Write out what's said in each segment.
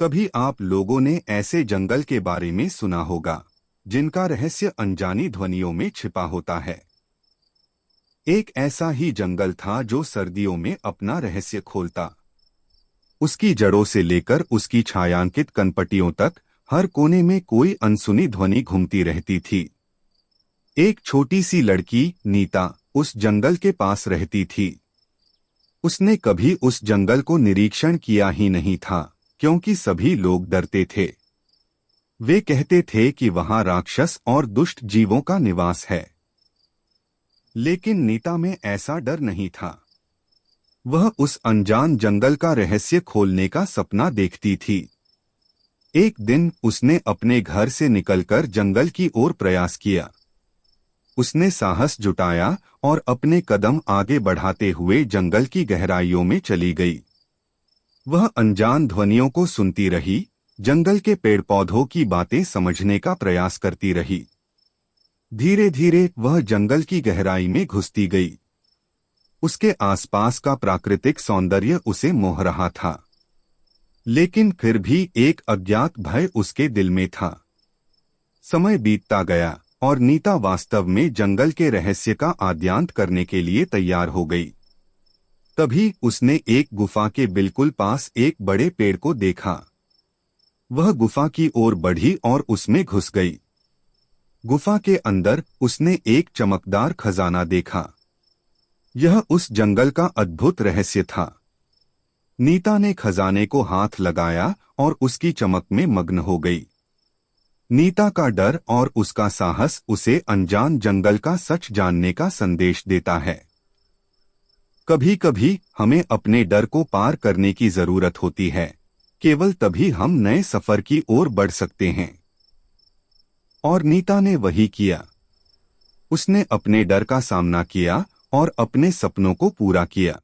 कभी आप लोगों ने ऐसे जंगल के बारे में सुना होगा जिनका रहस्य अनजानी ध्वनियों में छिपा होता है। एक ऐसा ही जंगल था जो सर्दियों में अपना रहस्य खोलता। उसकी जड़ों से लेकर उसकी छायांकित कनपटियों तक हर कोने में कोई अनसुनी ध्वनि घूमती रहती थी। एक छोटी सी लड़की नीता उस जंगल के पास रहती थी। उसने कभी उस जंगल को निरीक्षण किया ही नहीं था, क्योंकि सभी लोग डरते थे। वे कहते थे कि वहां राक्षस और दुष्ट जीवों का निवास है। लेकिन नीता में ऐसा डर नहीं था। वह उस अनजान जंगल का रहस्य खोलने का सपना देखती थी। एक दिन उसने अपने घर से निकलकर जंगल की ओर प्रयास किया। उसने साहस जुटाया और अपने कदम आगे बढ़ाते हुए जंगल की गहराइयों में चली गई। वह अनजान ध्वनियों को सुनती रही, जंगल के पेड़ पौधों की बातें समझने का प्रयास करती रही। धीरे धीरे वह जंगल की गहराई में घुसती गई। उसके आसपास का प्राकृतिक सौंदर्य उसे मोह रहा था, लेकिन फिर भी एक अज्ञात भय उसके दिल में था। समय बीतता गया और नीता वास्तव में जंगल के रहस्य का आद्यांत करने के लिए तैयार हो गई। तभी उसने एक गुफा के बिल्कुल पास एक बड़े पेड़ को देखा। वह गुफा की ओर बढ़ी और उसमें घुस गई। गुफा के अंदर उसने एक चमकदार खजाना देखा। यह उस जंगल का अद्भुत रहस्य था। नीता ने खजाने को हाथ लगाया और उसकी चमक में मग्न हो गई। नीता का डर और उसका साहस उसे अनजान जंगल का सच जानने का संदेश देता है। कभी कभी हमें अपने डर को पार करने की जरूरत होती है। केवल तभी हम नए सफर की ओर बढ़ सकते हैं। और नीता ने वही किया। उसने अपने डर का सामना किया और अपने सपनों को पूरा किया।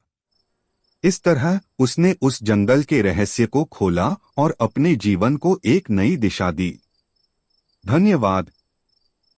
इस तरह उसने उस जंगल के रहस्य को खोला और अपने जीवन को एक नई दिशा दी। धन्यवाद।